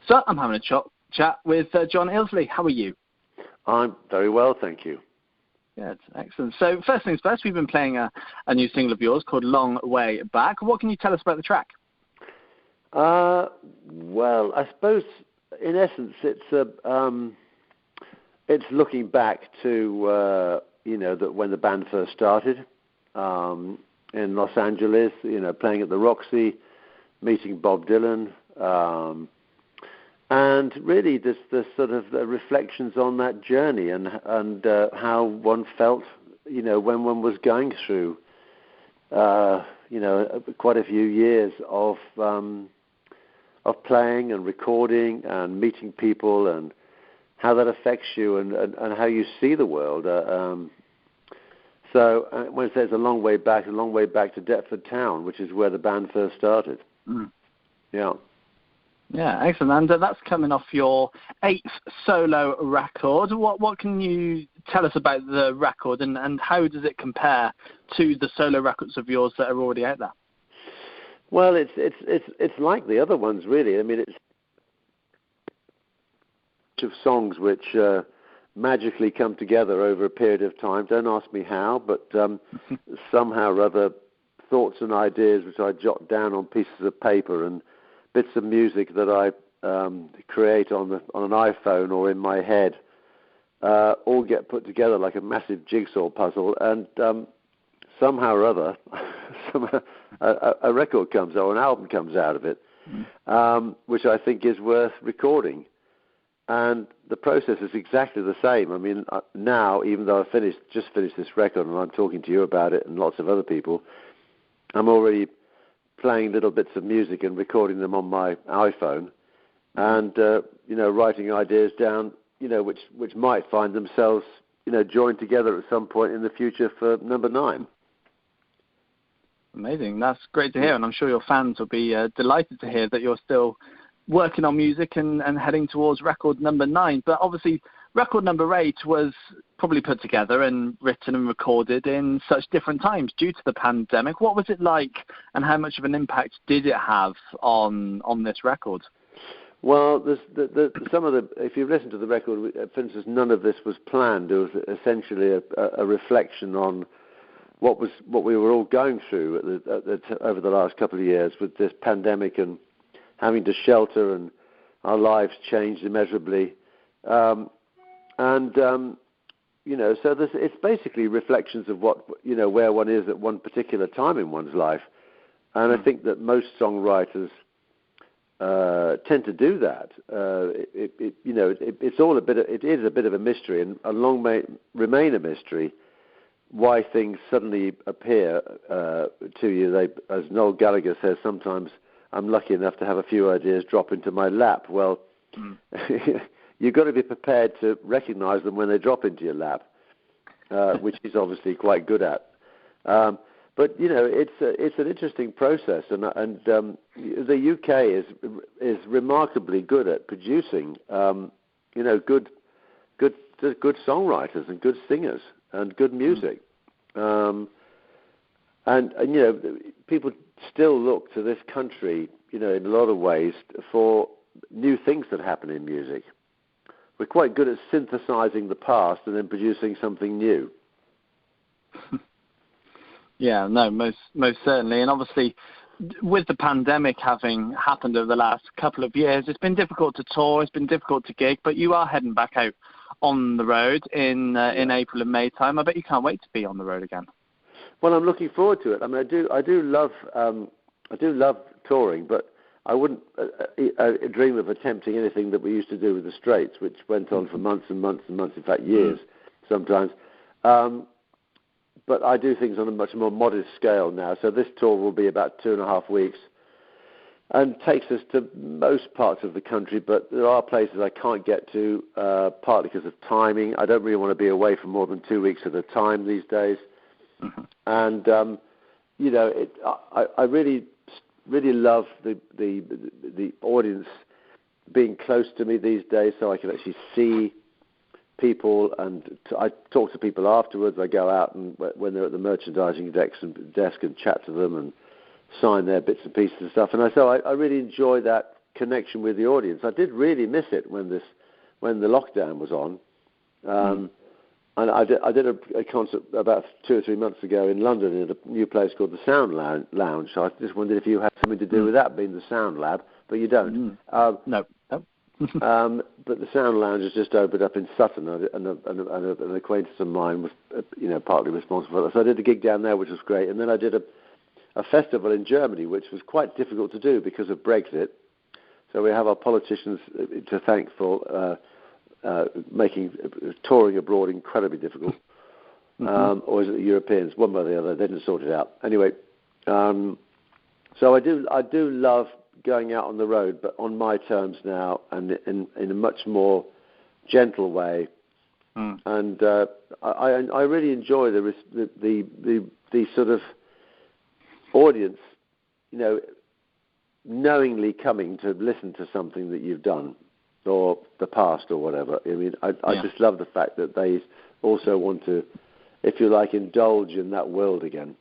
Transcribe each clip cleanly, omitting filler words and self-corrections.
So I'm having a chat with John Illsley. How are you? I'm very well, thank you. Good, excellent. So first things first, we've been playing a new single of yours called Long Way Back. What can you tell us about the track? Well, I suppose in essence it's looking back to that when the band first started in Los Angeles, playing at the Roxy, meeting Bob Dylan, and really this sort of reflections on that journey and how one felt, when one was going through, quite a few years of playing and recording and meeting people and how that affects you and how you see the world. So when it says a long way back to Deptford Town, which is where the band first started. Mm. Yeah. Yeah, excellent. And that's coming off your 8th solo record. What can you tell us about the record and how does it compare to the solo records of yours that are already out there? Well, it's like the other ones, really. I mean, it's of songs which magically come together over a period of time. Don't ask me how, but somehow or other, thoughts and ideas which I jot down on pieces of paper and bits of music that I create on an iPhone or in my head all get put together like a massive jigsaw puzzle, and somehow or other, a record comes or an album comes out of it, which I think is worth recording. And the process is exactly the same. I mean, now, even though I just finished this record and I'm talking to you about it and lots of other people, I'm already playing little bits of music and recording them on my iPhone and, writing ideas down, which might find themselves, joined together at some point in the future for number 9. Amazing. That's great to hear, and I'm sure your fans will be delighted to hear that you're still working on music and heading towards record number 9. But obviously, record number 8 was probably put together and written and recorded in such different times due to the pandemic. What was it like, and how much of an impact did it have on this record? Well, if you listen to the record, for instance, none of this was planned. It was essentially a reflection on what we were all going through over the last couple of years with this pandemic and having to shelter, and our lives changed immeasurably. So it's basically reflections of where one is at one particular time in one's life. And I think that most songwriters tend to do that. It is a bit of a mystery, and long may remain a mystery why things suddenly appear to you. As Noel Gallagher says, sometimes I'm lucky enough to have a few ideas drop into my lap. Well, you've got to be prepared to recognize them when they drop into your lap, which he's obviously quite good at. But it's an interesting process, and the UK is remarkably good at producing, good songwriters and good singers and good music, and people still look to this country, in a lot of ways, for new things that happen in music. We're quite good at synthesizing the past and then producing something new. Yeah, no, most certainly. And obviously, with the pandemic having happened over the last couple of years, it's been difficult to tour, it's been difficult to gig, but you are heading back out on the road in April and May time. I bet you can't wait to be on the road again. Well, I'm looking forward to it. I mean, I do love touring, but I wouldn't dream of attempting anything that we used to do with the Straits, which went on for months and months and months, in fact years sometimes. But I do things on a much more modest scale now. So this tour will be about 2.5 weeks and takes us to most parts of the country, but there are places I can't get to, partly because of timing. I don't really want to be away for more than 2 weeks at a time these days. Mm-hmm. And, I really love the audience being close to me these days, so I can actually see people, and I talk to people afterwards. I go out and when they're at the merchandising desk and chat to them and sign their bits and pieces and stuff. And so I really enjoy that connection with the audience. I did really miss it when the lockdown was on. And I did a concert about 2 or 3 months ago in London in a new place called the Sound Lounge. So I just wondered if you had something to do with that being the Sound Lab, but you don't. No. But the Sound Lounge has just opened up in Sutton, and an acquaintance of mine was, partly responsible for that. So I did a gig down there, which was great, and then I did a festival in Germany, which was quite difficult to do because of Brexit. So we have our politicians to thank for making touring abroad incredibly difficult. Or is it the Europeans? One way or the other, they didn't sort it out. Anyway, so I do love going out on the road, but on my terms now, and in a much more gentle way. And I really enjoy the sort of audience, knowingly coming to listen to something that you've done or the past or whatever. I mean, I just love the fact that they also want to, if you like, indulge in that world again.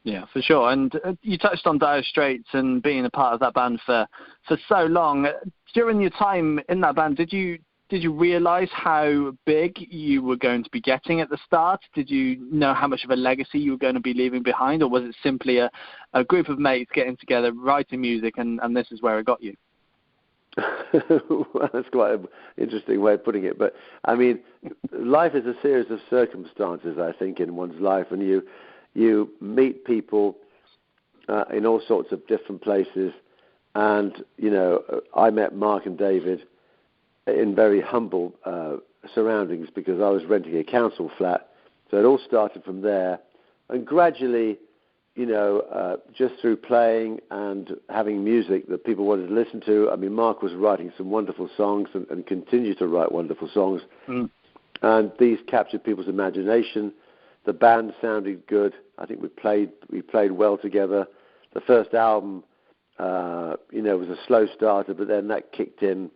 Yeah, for sure. And you touched on Dire Straits and being a part of that band for so long. During your time in that band, did you realise how big you were going to be getting at the start? Did you know how much of a legacy you were going to be leaving behind, or was it simply a group of mates getting together, writing music, and this is where it got you? Well, that's quite an interesting way of putting it. But, I mean, life is a series of circumstances, I think, in one's life, and you meet people in all sorts of different places. And, I met Mark and David in very humble surroundings because I was renting a council flat. So it all started from there. And gradually, just through playing and having music that people wanted to listen to. I mean, Mark was writing some wonderful songs and continued to write wonderful songs. And these captured people's imagination. The band sounded good. I think we played well together. The first album, was a slow starter, but then that kicked in.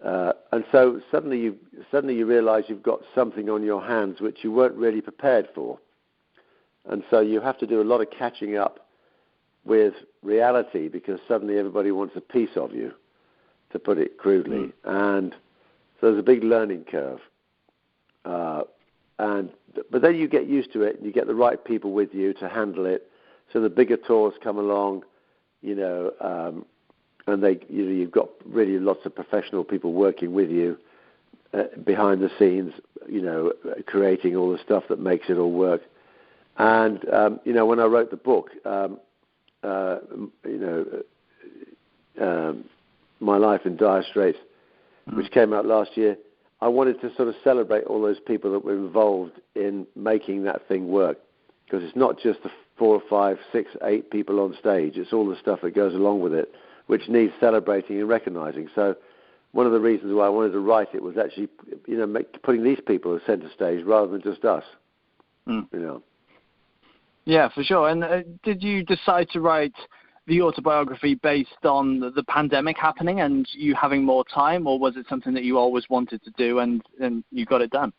And so suddenly you realise you've got something on your hands which you weren't really prepared for. And so you have to do a lot of catching up with reality because suddenly everybody wants a piece of you, to put it crudely. And so there's a big learning curve. But then you get used to it and you get the right people with you to handle it. So the bigger tours come along, and you've got really lots of professional people working with you behind the scenes, creating all the stuff that makes it all work. And, when I wrote the book, My Life in Dire Straits, which came out last year, I wanted to sort of celebrate all those people that were involved in making that thing work. Because it's not just the 4, 5, 6, 8 people on stage. It's all the stuff that goes along with it, which needs celebrating and recognizing. So one of the reasons why I wanted to write it was actually, putting these people at center stage rather than just us. Yeah, for sure. And did you decide to write the autobiography based on the pandemic happening and you having more time, or was it something that you always wanted to do and you got it done?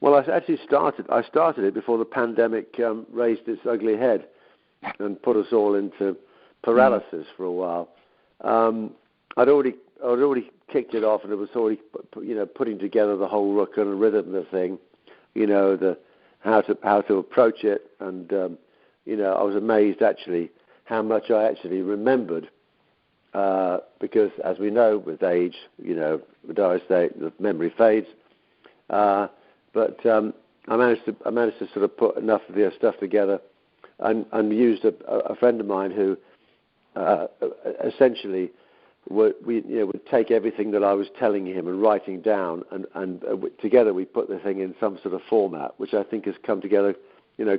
Well, I started it before the pandemic raised its ugly head and put us all into paralysis for a while. I'd already kicked it off, and it was already, putting together the whole kind of rhythm of the thing, how to approach it, and I was amazed actually how much I actually remembered, because as we know with age, with Dire Straits, the memory fades. But I managed to sort of put enough of the stuff together, and used a friend of mine who essentially would take everything that I was telling him and writing down, and together we put the thing in some sort of format, which I think has come together,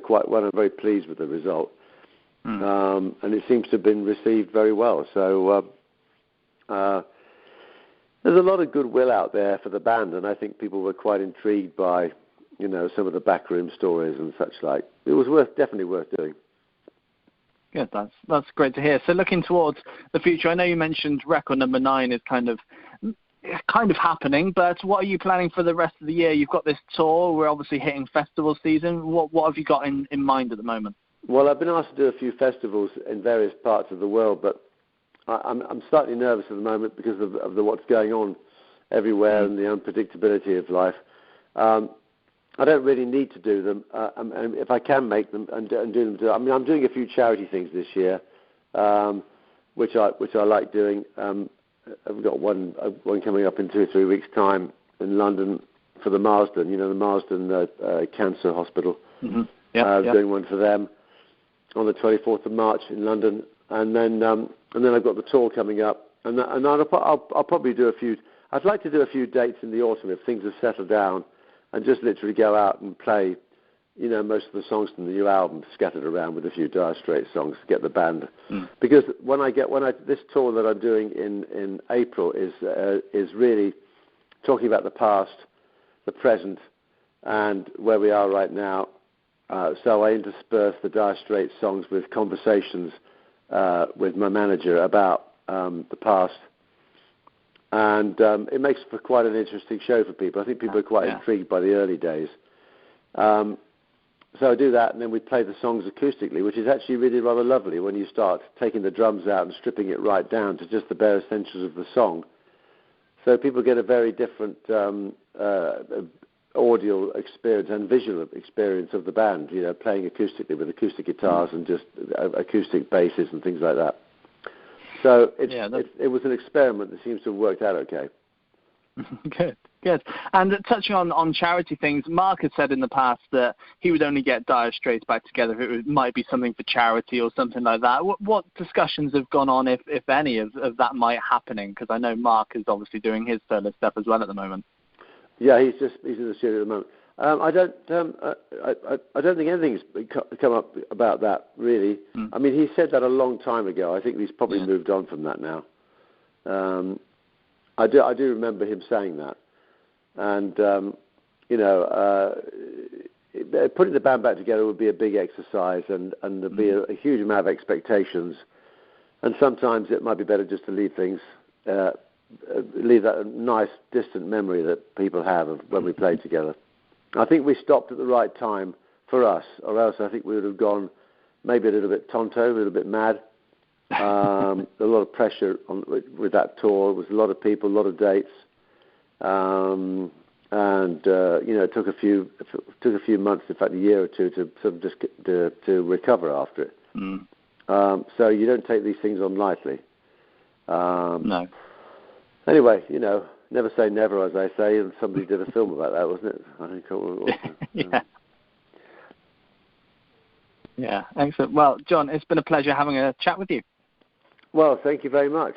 quite well. I'm very pleased with the result, and it seems to have been received very well. So there's a lot of goodwill out there for the band, and I think people were quite intrigued by, some of the backroom stories and such like. It was definitely worth doing. Good, that's great to hear. So looking towards the future, I know you mentioned record number 9 is kind of happening, but what are you planning for the rest of the year? You've got this tour. We're obviously hitting festival season. What have you got in mind at the moment? Well, I've been asked to do a few festivals in various parts of the world, but I'm slightly nervous at the moment because of what's going on everywhere and the unpredictability of life. I don't really need to do them, and if I can make them and do them, I mean, I'm doing a few charity things this year, which I like doing. I've got one coming up in 2 or 3 weeks' time in London for the Marsden, the Marsden Cancer Hospital. Mm-hmm. Yep. Doing one for them on the 24th of March in London, and then I've got the tour coming up, and I'll probably do a few. I'd like to do a few dates in the autumn if things have settled down, and just literally go out and play, most of the songs from the new album scattered around with a few Dire Straits songs to get the band. Because this tour that I'm doing in April is really talking about the past, the present, and where we are right now. So I intersperse the Dire Straits songs with conversations with my manager about the past. And it makes for quite an interesting show for people. I think people are quite intrigued by the early days. So I do that, and then we play the songs acoustically, which is actually really rather lovely when you start taking the drums out and stripping it right down to just the bare essentials of the song. So people get a very different audio experience and visual experience of the band, playing acoustically with acoustic guitars and just acoustic basses and things like that. So it was an experiment that seems to have worked out okay. Good. And touching on charity things, Mark has said in the past that he would only get Dire Straits back together if it might be something for charity or something like that. What discussions have gone on, if any, of that might happening? Because I know Mark is obviously doing his solo stuff as well at the moment. Yeah, he's in the studio at the moment. I don't think anything's come up about that really. I mean, he said that a long time ago. I think he's probably moved on from that now. I do remember him saying that, and putting the band back together would be a big exercise, and there'd be a huge amount of expectations, and sometimes it might be better just to leave things. Leave that nice distant memory that people have of when we played together. I think we stopped at the right time for us, or else I think we would have gone maybe a little bit tonto, a little bit mad. A lot of pressure with that tour. It was a lot of people, a lot of dates, and it took a few months, in fact a year or two, to sort of just to recover after it. So you don't take these things on lightly. No. Anyway, never say never, as I say, and somebody did a film about that, wasn't it? I think it was. Yeah, excellent. Well, John, it's been a pleasure having a chat with you. Well, thank you very much.